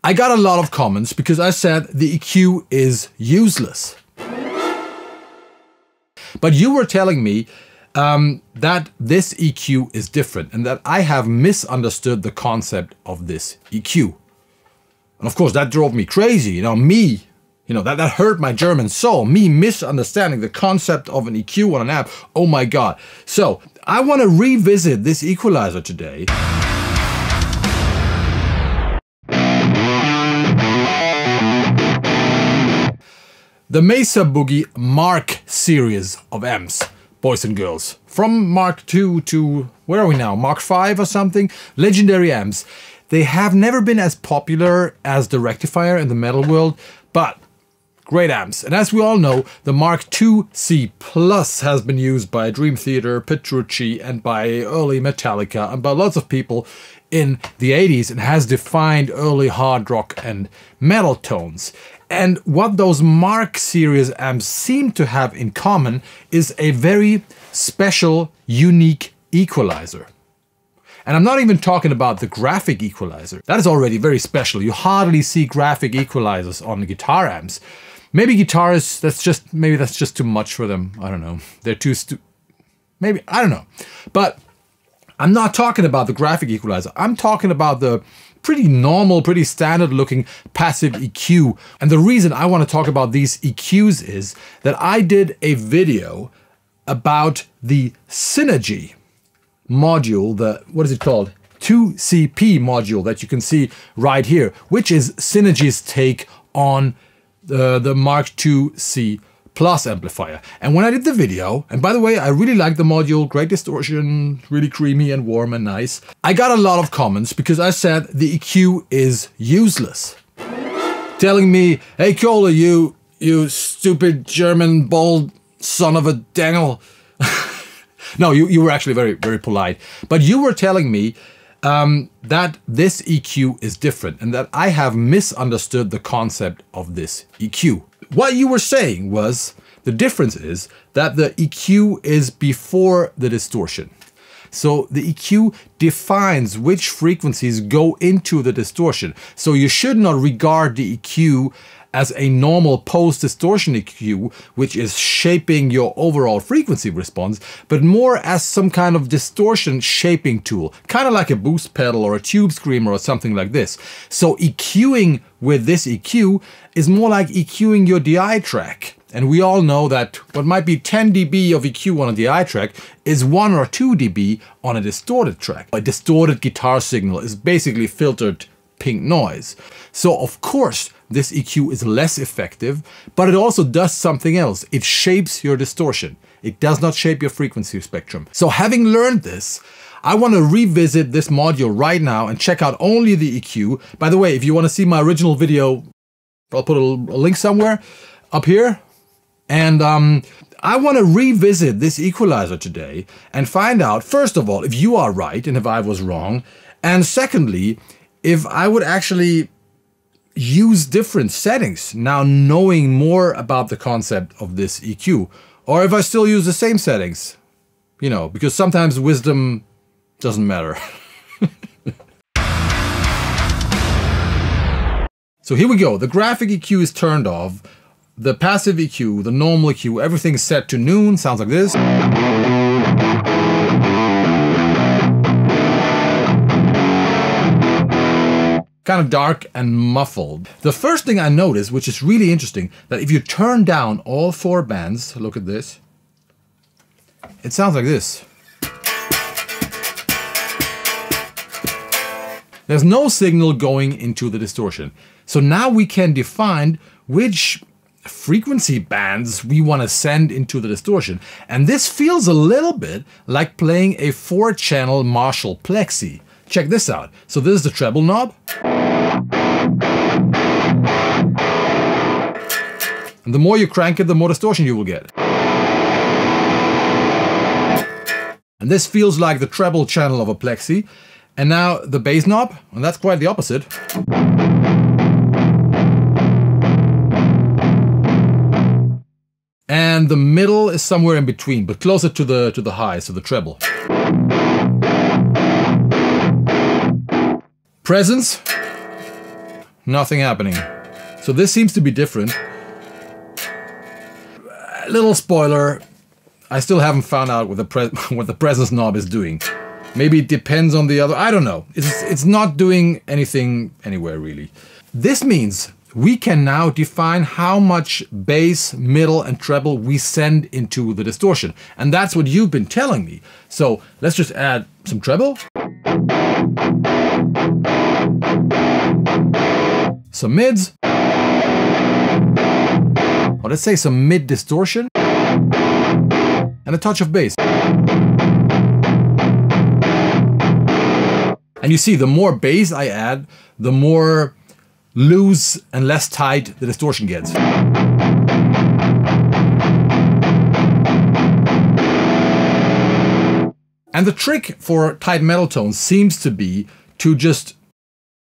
I got a lot of comments because I said the EQ is useless. But you were telling me that this EQ is different and that I have misunderstood the concept of this EQ. And of course that drove me crazy, that hurt my German soul, me misunderstanding the concept of an EQ on an amp. Oh my God. So I want to revisit this equalizer today. The MESA Boogie Mark series of amps, boys and girls. From Mark II to, where are we now, Mark V or something? Legendary amps. They have never been as popular as the rectifier in the metal world, but great amps. And as we all know, the Mark IIc Plus has been used by Dream Theater, Petrucci, and by early Metallica, and by lots of people in the 80s, and has defined early hard rock and metal tones. And what those Mark series amps seem to have in common is a very special, unique equalizer. And I'm not even talking about the graphic equalizer. That is already very special. You hardly see graphic equalizers on guitar amps. Maybe guitarists, maybe that's just too much for them. I don't know. They're too maybe, I don't know. But I'm not talking about the graphic equalizer. I'm talking about the pretty normal, pretty standard looking passive EQ. And the reason I want to talk about these EQs is that I did a video about the SYNERGY module, what is it called? 2CP module that you can see right here, which is SYNERGY's take on the Mark IIc Plus amplifier. And when I did the video, and by the way, I really like the module, great distortion, really creamy and warm and nice. I got a lot of comments because I said the EQ is useless. Telling me, hey Kohle, you stupid German bald son of a dangle. No, you were actually very, very polite. But you were telling me that this EQ is different and that I have misunderstood the concept of this EQ. What you were saying was the difference is that the EQ is before the distortion. So the EQ defines which frequencies go into the distortion. So you should not regard the EQ as a normal post-distortion EQ, which is shaping your overall frequency response, but more as some kind of distortion shaping tool, kind of like a boost pedal or a tube screamer or something like this. So EQing with this EQ is more like EQing your DI track. And we all know that what might be 10 dB of EQ on a DI track is 1 or 2 dB on a distorted track. A distorted guitar signal is basically filtered pink noise. So of course, this EQ is less effective, but it also does something else. It shapes your distortion. It does not shape your frequency spectrum. So having learned this, I want to revisit this module right now and check out only the EQ. By the way, if you want to see my original video, I'll put a link somewhere up here. And I want to revisit this equalizer today and find out, first of all, if you are right and if I was wrong. And secondly, if I would actually use different settings now knowing more about the concept of this EQ, or if I still use the same settings, because sometimes wisdom doesn't matter. So here we go. The graphic EQ is turned off. The passive EQ, the normal EQ, everything is set to noon. Sounds like this. Kind of dark and muffled. The first thing I noticed, which is really interesting, that if you turn down all 4 bands, look at this, it sounds like this. There's no signal going into the distortion. So now we can define which frequency bands we want to send into the distortion. And this feels a little bit like playing a 4-channel Marshall Plexi. Check this out. So this is the treble knob. And the more you crank it, the more distortion you will get. And this feels like the treble channel of a Plexi. And now the bass knob, and that's quite the opposite. And the middle is somewhere in between, but closer to the high, so the treble. Presence, nothing happening. So this seems to be different. Little spoiler, I still haven't found out what the presence knob is doing. Maybe it depends on the other, I don't know. It's not doing anything anywhere really. This means we can now define how much bass, middle and treble we send into the distortion. And that's what you've been telling me. So let's just add some treble. Some mids. Or let's say some mid distortion. And a touch of bass. And you see, the more bass I add, the more loose and less tight the distortion gets. And the trick for tight metal tones seems to be to just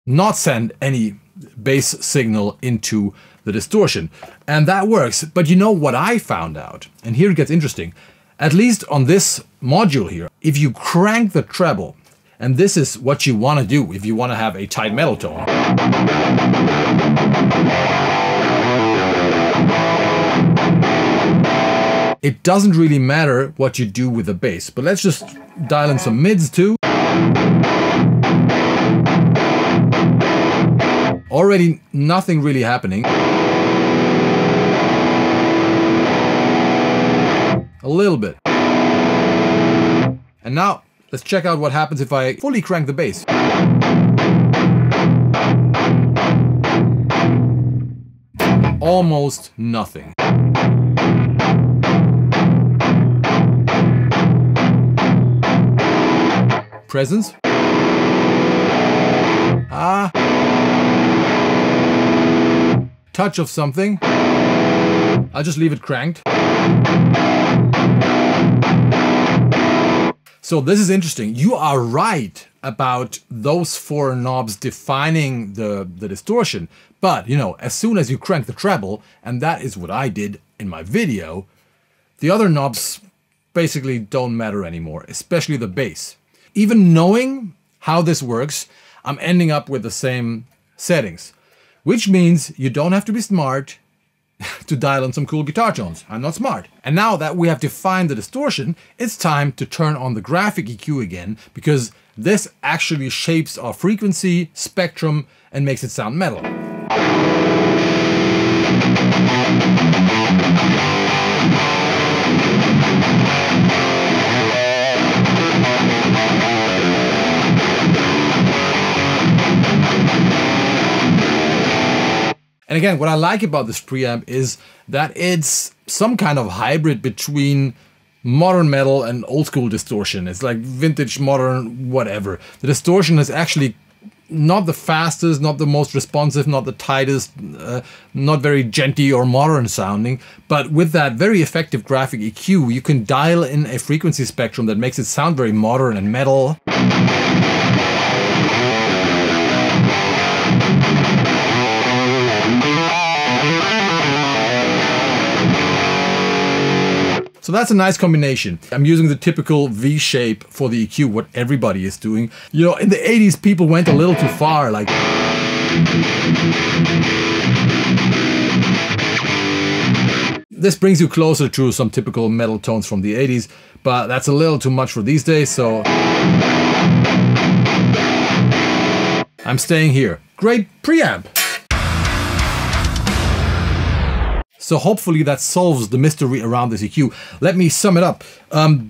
not send any bass signal into the distortion. And that works. But you know what I found out? And here it gets interesting. At least on this module here, if you crank the treble, and this is what you want to do if you want to have a tight metal tone. It doesn't really matter what you do with the bass, but let's just dial in some mids too. Already nothing really happening. A little bit. And now let's check out what happens if I fully crank the bass. Almost nothing. Presence. Touch of something. I'll just leave it cranked. So this is interesting. You are right about those four knobs defining the distortion. But, you know, as soon as you crank the treble, and that is what I did in my video, the other knobs basically don't matter anymore, especially the bass. Even knowing how this works, I'm ending up with the same settings, which means you don't have to be smart to dial in some cool guitar tones. I'm not smart. And now that we have defined the distortion, it's time to turn on the graphic EQ again, because this actually shapes our frequency, spectrum, and makes it sound metal. And again, what I like about this preamp is that it's some kind of hybrid between modern metal and old school distortion. It's like vintage, modern, whatever. The distortion is actually not the fastest, not the most responsive, not the tightest, not very djenty or modern sounding. But with that very effective graphic EQ, you can dial in a frequency spectrum that makes it sound very modern and metal. So that's a nice combination. I'm using the typical V shape for the EQ, what everybody is doing. You know, in the 80s, people went a little too far, like. This brings you closer to some typical metal tones from the 80s, but that's a little too much for these days, so. I'm staying here. Great preamp. So hopefully that solves the mystery around this EQ. Let me sum it up.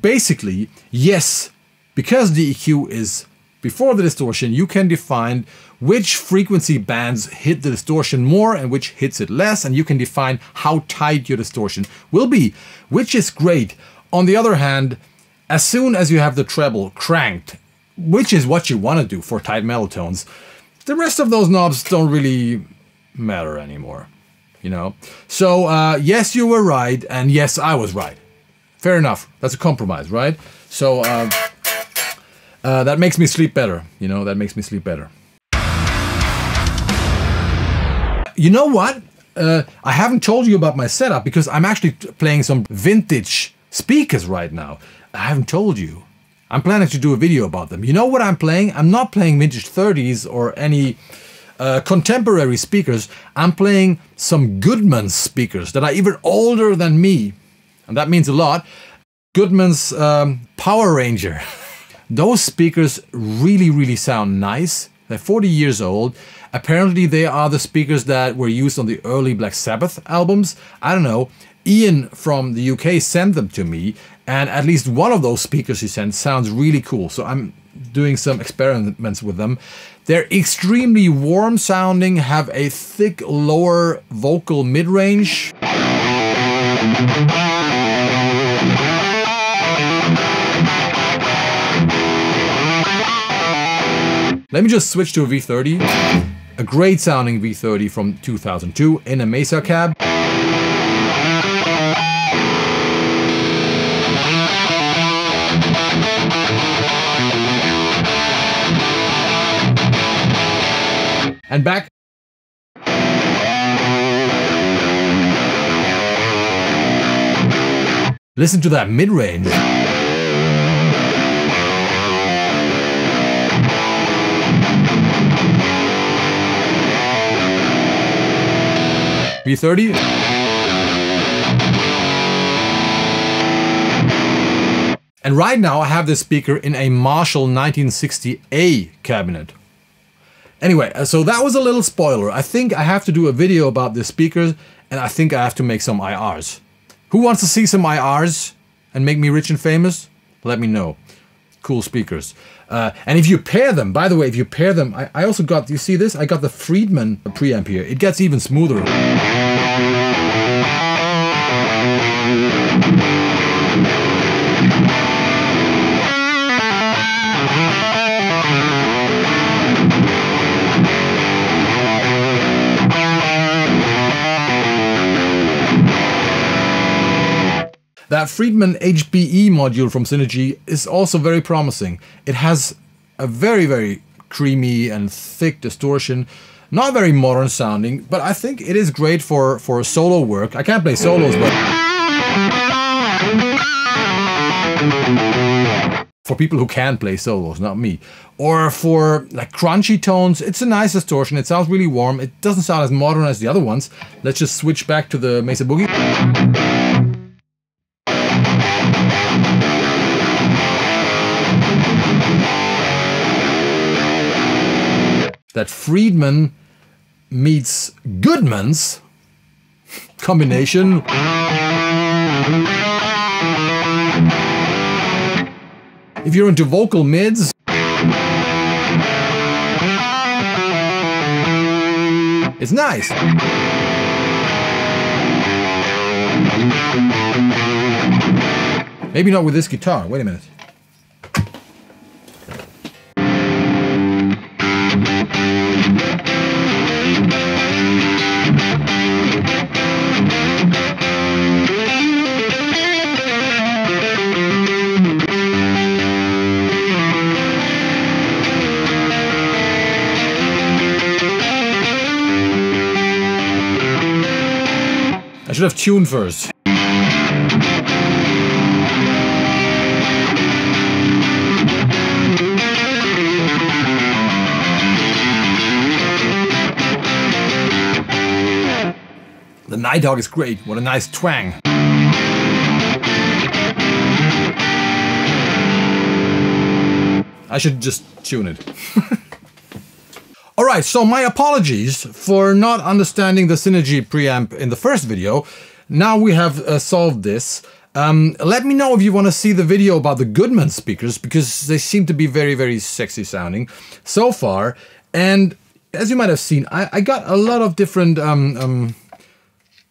Basically, yes, because the EQ is before the distortion, you can define which frequency bands hit the distortion more and which hits it less, and you can define how tight your distortion will be, which is great. On the other hand, as soon as you have the treble cranked, which is what you want to do for tight metal tones, the rest of those knobs don't really matter anymore. You know, so yes, you were right, and yes, I was right. Fair enough. That's a compromise, right? So that makes me sleep better. You know, that makes me sleep better. You know what? I haven't told you about my setup because I'm actually playing some vintage speakers right now. I haven't told you. I'm planning to do a video about them. You know what I'm playing? I'm not playing vintage 30s or any contemporary speakers, I'm playing some Goodman's speakers that are even older than me. And that means a lot. Goodman's Power Ranger. Those speakers really sound nice. They're 40 years old. Apparently they are the speakers that were used on the early Black Sabbath albums. I don't know. Ian from the UK sent them to me, and at least one of those speakers he sent sounds really cool. So I'm doing some experiments with them. They're extremely warm sounding, have a thick lower vocal mid-range. Let me just switch to a V30. A great sounding V30 from 2002 in a Mesa cab. And back. Listen to that mid-range. V30. And right now I have this speaker in a Marshall 1960A cabinet. Anyway, so that was a little spoiler. I think I have to do a video about the speakers, and I think I have to make some IRs. Who wants to see some IRs and make me rich and famous? Let me know. Cool speakers. And if you pair them, by the way, if you pair them, I also got, you see this? I got the Friedman preamp here. It gets even smoother. That Friedman HBE module from Synergy is also very promising. It has a very creamy and thick distortion. Not very modern sounding, but I think it is great for solo work. I can't play solos, but for people who can play solos, not me. Or for like crunchy tones, it's a nice distortion. It sounds really warm. It doesn't sound as modern as the other ones. Let's just switch back to the Mesa Boogie. That Friedman meets Goodman's combination. If you're into vocal mids, it's nice. Maybe not with this guitar. Wait a minute. I should have tuned first. The Nighthawk is great. What a nice twang. I should just tune it. Alright, so my apologies for not understanding the Synergy preamp in the first video. Now we have solved this. Let me know if you want to see the video about the Goodman speakers, because they seem to be very sexy sounding so far. And as you might have seen, I got a lot of different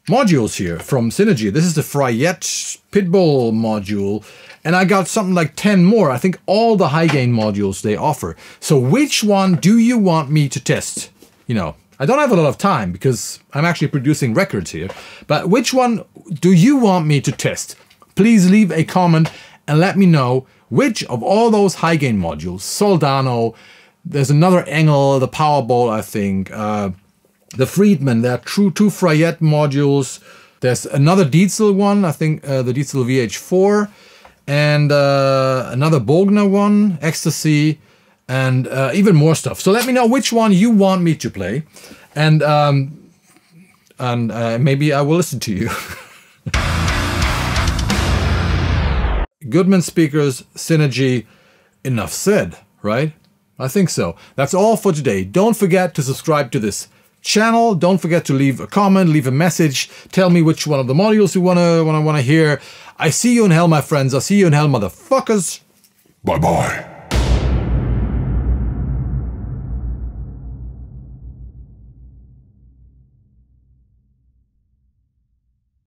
modules here from Synergy. This is the Fryette Pitbull module. And I got something like 10 more. I think all the high gain modules they offer. So which one do you want me to test? You know, I don't have a lot of time because I'm actually producing records here. But which one do you want me to test? Please leave a comment and let me know which of all those high gain modules. Soldano, there's another Engel, the Powerball, I think. The Friedman, there are two Fryette modules. There's another Dietzel one, I think the Dietzel VH4. And another Bogner one, Ecstasy, and even more stuff. So let me know which one you want me to play, and maybe I will listen to you. Goodman speakers, Synergy, enough said, right? I think so. That's all for today. Don't forget to subscribe to this channel. Don't forget to leave a comment, leave a message. Tell me which one of the modules you wanna hear. I see you in hell, my friends. I'll see you in hell, motherfuckers. Bye-bye.